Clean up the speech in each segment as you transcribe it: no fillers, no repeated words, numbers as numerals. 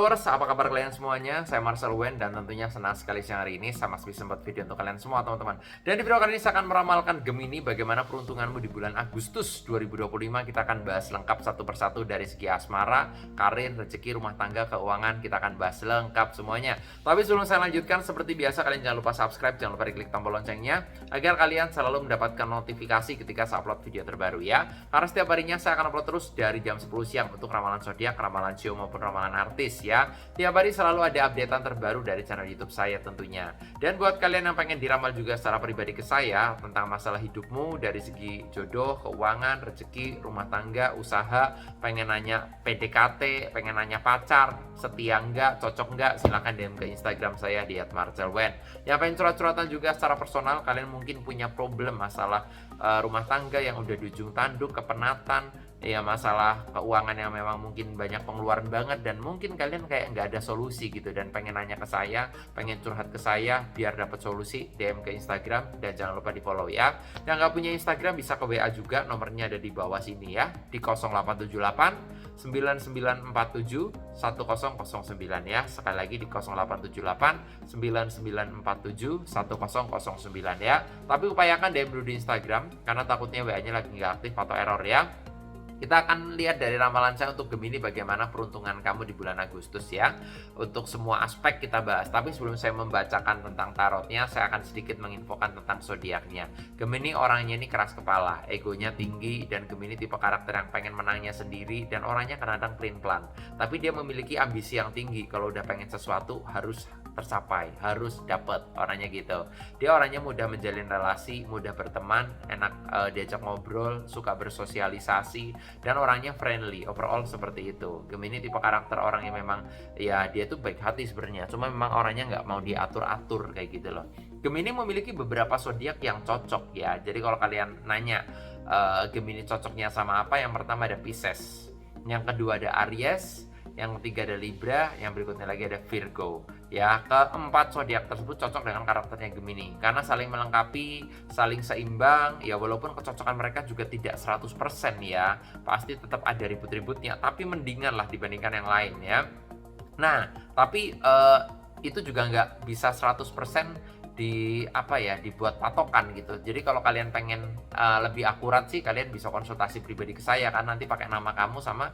followers, apa kabar kalian semuanya? Saya Marcel Wen dan tentunya senang sekali siang hari ini saya masih sempat video untuk kalian semua teman-teman. Dan di video kali ini saya akan meramalkan Gemini bagaimana peruntunganmu di bulan Agustus 2025. Kita akan bahas lengkap satu persatu dari segi asmara, karir, rezeki, rumah tangga, keuangan. Kita akan bahas lengkap semuanya. Tapi sebelum saya lanjutkan, seperti biasa kalian jangan lupa subscribe, jangan lupa diklik tombol loncengnya agar kalian selalu mendapatkan notifikasi ketika saya upload video terbaru ya. Karena setiap harinya saya akan upload terus dari jam 10 siang untuk ramalan zodiak, ramalan show maupun ramalan artis ya. Tiap hari selalu ada updatean terbaru dari channel YouTube saya tentunya. Dan buat kalian yang pengen diramal juga secara pribadi ke saya tentang masalah hidupmu dari segi jodoh, keuangan, rezeki, rumah tangga, usaha, pengen nanya PDKT, pengen nanya pacar, setia enggak, cocok enggak, silahkan DM ke Instagram saya di @marcelwen. Yang pengen curhat-curhatan juga secara personal, kalian mungkin punya problem masalah rumah tangga yang udah di ujung tanduk, kepenatan, ya masalah keuangan yang memang mungkin banyak pengeluaran banget dan mungkin kalian kayak nggak ada solusi gitu dan pengen nanya ke saya, pengen curhat ke saya biar dapat solusi, DM ke Instagram dan jangan lupa di follow ya. Yang nggak punya Instagram bisa ke WA juga, nomornya ada di bawah sini ya, di 0878 9947 1009 ya. Sekali lagi di 0878 9947 1009 ya. Tapi upayakan DM dulu di Instagram karena takutnya WA-nya lagi nggak aktif atau error ya. Kita akan lihat dari ramalan saya untuk Gemini bagaimana peruntungan kamu di bulan Agustus ya. Untuk semua aspek kita bahas. Tapi sebelum saya membacakan tentang tarotnya, saya akan sedikit menginfokan tentang zodiaknya. Gemini orangnya ini keras kepala, egonya tinggi, dan Gemini tipe karakter yang pengen menangnya sendiri dan orangnya kadang-kadang pelin-pelan. Tapi dia memiliki ambisi yang tinggi. Kalau udah pengen sesuatu harus tercapai, harus dapat, orangnya gitu. Dia orangnya mudah menjalin relasi, mudah berteman, enak diajak ngobrol, suka bersosialisasi, dan orangnya friendly. Overall seperti itu. Gemini tipe karakter orang yang memang ya dia tuh baik hati sebenarnya, cuma memang orangnya nggak mau diatur-atur kayak gitu loh. Gemini memiliki beberapa zodiak yang cocok ya. Jadi kalau kalian nanya Gemini cocoknya sama apa, yang pertama ada Pisces, yang kedua ada Aries, yang ketiga ada Libra, yang berikutnya lagi ada Virgo. Ya, keempat zodiak tersebut cocok dengan karakternya Gemini karena saling melengkapi, saling seimbang. Ya walaupun kecocokan mereka juga tidak 100% ya, pasti tetap ada ribut-ributnya, tapi mendingan lah dibandingkan yang lain ya. Nah, tapi itu juga nggak bisa 100% dibuat patokan gitu. Jadi kalau kalian pengen lebih akurat sih, kalian bisa konsultasi pribadi ke saya kan, nanti pakai nama kamu sama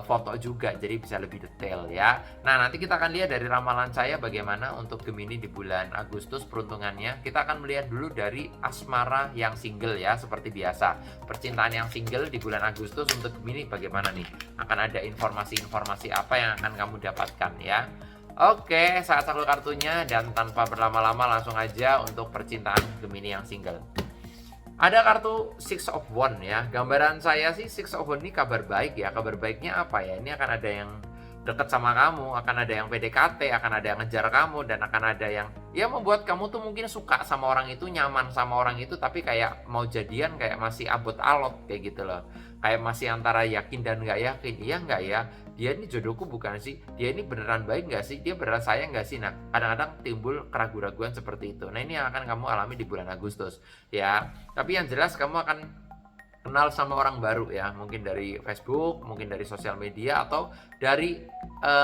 foto juga, jadi bisa lebih detail ya. Nah, nanti kita akan lihat dari ramalan saya bagaimana untuk Gemini di bulan Agustus peruntungannya. Kita akan melihat dulu dari asmara yang single ya, seperti biasa. Percintaan yang single di bulan Agustus untuk Gemini bagaimana nih? Akan ada informasi-informasi apa yang akan kamu dapatkan ya. Oke, saat satu kartunya dan tanpa berlama-lama langsung aja untuk percintaan Gemini yang single. Ada kartu Six of Wands ya. Gambaran saya sih Six of Wands ini kabar baik ya. Kabar baiknya apa ya? Ini akan ada yang deket sama kamu, akan ada yang PDKT, akan ada yang ngejar kamu, dan akan ada yang ya membuat kamu tuh mungkin suka sama orang itu, nyaman sama orang itu, tapi kayak mau jadian kayak masih abot alot kayak gitu loh. Kayak masih antara yakin dan nggak yakin. Iya nggak ya? Dia ini jodohku bukan sih? Dia ini beneran baik nggak sih? Dia beneran sayang nggak sih? Nah, kadang-kadang timbul keraguan-keraguan seperti itu. Nah, ini yang akan kamu alami di bulan Agustus ya. Tapi yang jelas kamu akan kenal sama orang baru ya, mungkin dari Facebook, mungkin dari sosial media, atau dari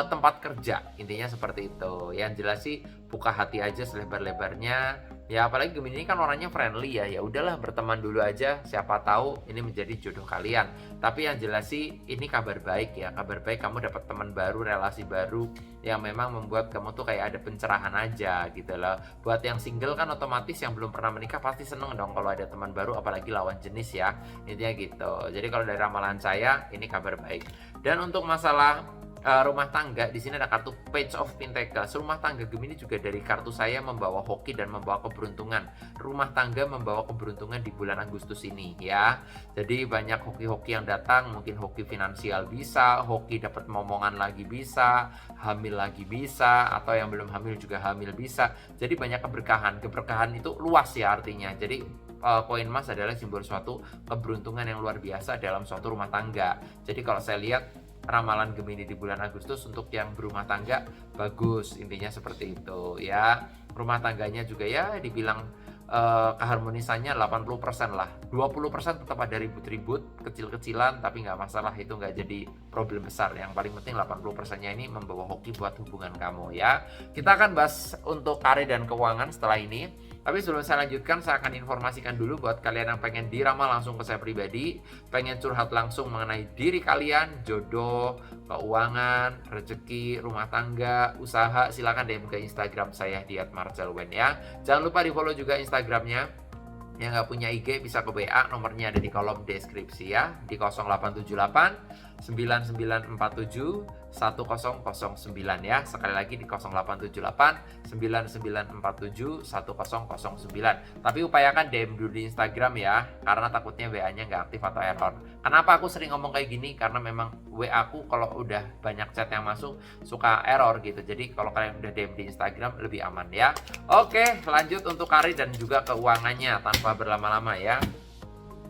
tempat kerja. Intinya seperti itu. Yang jelas sih buka hati aja selebar-lebarnya. Ya apalagi Gemini ini kan orangnya friendly ya. Ya udahlah, berteman dulu aja, siapa tahu ini menjadi jodoh kalian. Tapi yang jelas sih ini kabar baik ya. Kabar baik, kamu dapat teman baru, relasi baru yang memang membuat kamu tuh kayak ada pencerahan aja gitu loh. Buat yang single kan otomatis yang belum pernah menikah pasti seneng dong kalau ada teman baru, apalagi lawan jenis ya. Intinya gitu. Jadi kalau dari ramalan saya ini kabar baik. Dan untuk masalah rumah tangga, di sini ada kartu Page of Pentacles. Rumah tangga Gemini juga dari kartu saya membawa hoki dan membawa keberuntungan. Rumah tangga membawa keberuntungan di bulan Agustus ini ya. Jadi banyak hoki-hoki yang datang, mungkin hoki finansial bisa, hoki dapat momongan lagi bisa, hamil lagi bisa, atau yang belum hamil juga hamil bisa. Jadi banyak keberkahan. Keberkahan itu luas ya artinya. Jadi koin emas adalah simbol suatu keberuntungan yang luar biasa dalam suatu rumah tangga. Jadi kalau saya lihat ramalan Gemini di bulan Agustus untuk yang berumah tangga bagus, intinya seperti itu ya. Rumah tangganya juga ya dibilang keharmonisannya 80% lah. 20% tetap ada ribut-ribut kecil-kecilan, tapi nggak masalah, itu nggak jadi problem besar. Yang paling penting 80%-nya ini membawa hoki buat hubungan kamu ya. Kita akan bahas untuk karir dan keuangan setelah ini. Tapi sebelum saya lanjutkan, saya akan informasikan dulu buat kalian yang pengen diramal langsung ke saya pribadi, pengen curhat langsung mengenai diri kalian, jodoh, keuangan, rezeki, rumah tangga, usaha, silakan DM ke Instagram saya di @marcelwen ya. Jangan lupa di follow juga Instagramnya. Yang nggak punya IG bisa ke WA, nomornya ada di kolom deskripsi ya, di 0878 9947 1009 ya. Sekali lagi di 0878 9947 1009. Tapi upayakan DM dulu di Instagram ya, karena takutnya WA-nya nggak aktif atau error. Kenapa aku sering ngomong kayak gini? Karena memang WA aku kalau udah banyak chat yang masuk suka error gitu. Jadi kalau kalian udah DM di Instagram lebih aman ya. Oke, lanjut untuk karir dan juga keuangannya tanpa berlama-lama ya.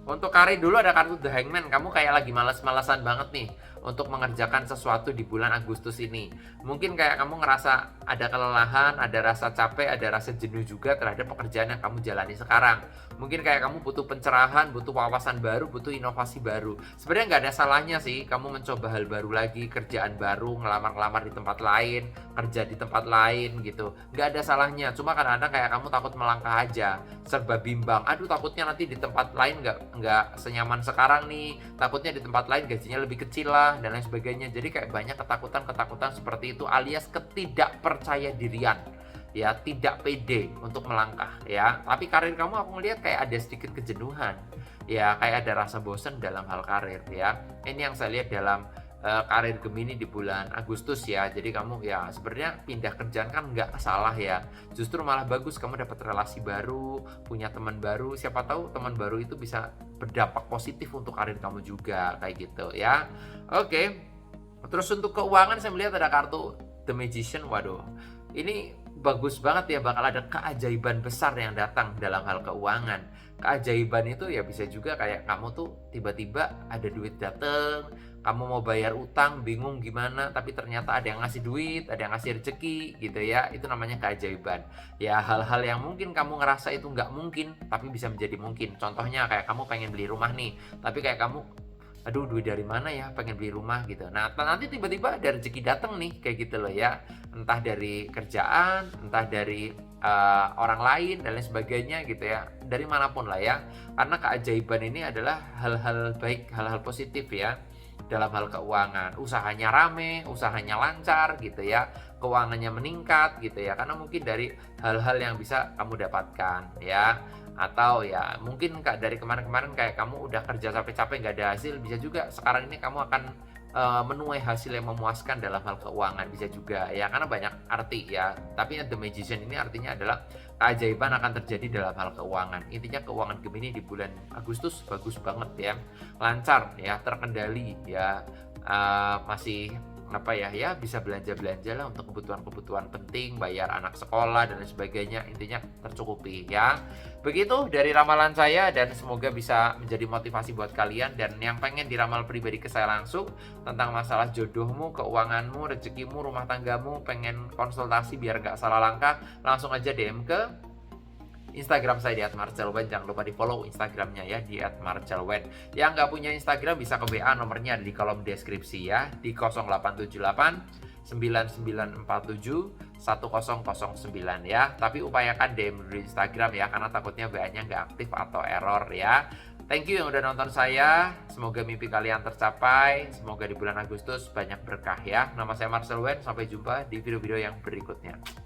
Untuk karir dulu ada kartu The Hangman. Kamu kayak lagi malas-malasan banget nih untuk mengerjakan sesuatu di bulan Agustus ini. Mungkin kayak kamu ngerasa ada kelelahan, ada rasa capek, ada rasa jenuh juga terhadap pekerjaan yang kamu jalani sekarang. Mungkin kayak kamu butuh pencerahan, butuh wawasan baru, butuh inovasi baru. Sebenarnya nggak ada salahnya sih kamu mencoba hal baru lagi, kerjaan baru, ngelamar-ngelamar di tempat lain, kerja di tempat lain gitu. Nggak ada salahnya. Cuma kadang-kadang kayak kamu takut melangkah aja, serba bimbang. Aduh, takutnya nanti di tempat lain nggak senyaman sekarang nih. Takutnya di tempat lain gajinya lebih kecil lah dan lain sebagainya. Jadi kayak banyak ketakutan-ketakutan seperti itu, alias ketidakpercayadirian ya, tidak pede untuk melangkah ya. Tapi karir kamu aku ngelihat kayak ada sedikit kejenuhan ya, kayak ada rasa bosan dalam hal karir ya. Ini yang saya lihat dalam karir Gemini di bulan Agustus ya. Jadi kamu ya sebenarnya pindah kerjaan kan nggak salah ya, justru malah bagus, kamu dapat relasi baru, punya teman baru, siapa tahu teman baru itu bisa berdampak positif untuk karir kamu juga kayak gitu ya. Oke, terus untuk keuangan saya melihat ada kartu The Magician. Waduh, ini bagus banget ya, bakal ada keajaiban besar yang datang dalam hal keuangan. Keajaiban itu ya bisa juga kayak kamu tuh tiba-tiba ada duit dateng, kamu mau bayar utang bingung gimana, tapi ternyata ada yang ngasih duit, ada yang ngasih rezeki gitu ya. Itu namanya keajaiban ya. Hal-hal yang mungkin kamu ngerasa itu nggak mungkin tapi bisa menjadi mungkin. Contohnya kayak kamu pengen beli rumah nih, tapi kayak kamu, aduh duit dari mana ya, pengen beli rumah gitu. Nah nanti tiba-tiba ada rezeki datang nih kayak gitu loh ya, entah dari kerjaan, entah dari orang lain dan lain sebagainya gitu ya, dari manapun lah ya. Karena keajaiban ini adalah hal-hal baik, hal-hal positif ya dalam hal keuangan. Usahanya rame, usahanya lancar gitu ya, keuangannya meningkat gitu ya, karena mungkin dari hal-hal yang bisa kamu dapatkan ya. Atau ya mungkin dari kemarin-kemarin kayak kamu udah kerja capek-capek nggak ada hasil, bisa juga sekarang ini kamu akan menuai hasil yang memuaskan dalam hal keuangan, bisa juga ya, karena banyak arti ya. Tapi The Magician ini artinya adalah keajaiban akan terjadi dalam hal keuangan. Intinya keuangan Gemini di bulan Agustus bagus banget ya, lancar ya, terkendali ya, masih apa ya bisa belanja-belanja lah untuk kebutuhan-kebutuhan penting, bayar anak sekolah dan lain sebagainya, intinya tercukupi ya. Begitu dari ramalan saya, dan semoga bisa menjadi motivasi buat kalian. Dan yang pengen diramal pribadi ke saya langsung tentang masalah jodohmu, keuanganmu, rezekimu, rumah tanggamu, pengen konsultasi biar gak salah langkah, langsung aja DM ke Instagram saya di @marcelwen. Jangan lupa di follow Instagramnya ya di @marcelwen. Yang nggak punya Instagram bisa ke WA, nomornya ada di kolom deskripsi ya, di 0878 9947 1009 ya. Tapi upayakan DM di Instagram ya, karena takutnya WA-nya nggak aktif atau error ya. Thank you yang udah nonton saya. Semoga mimpi kalian tercapai. Semoga di bulan Agustus banyak berkah ya. Nama saya Marcelwen. Sampai jumpa di video-video yang berikutnya.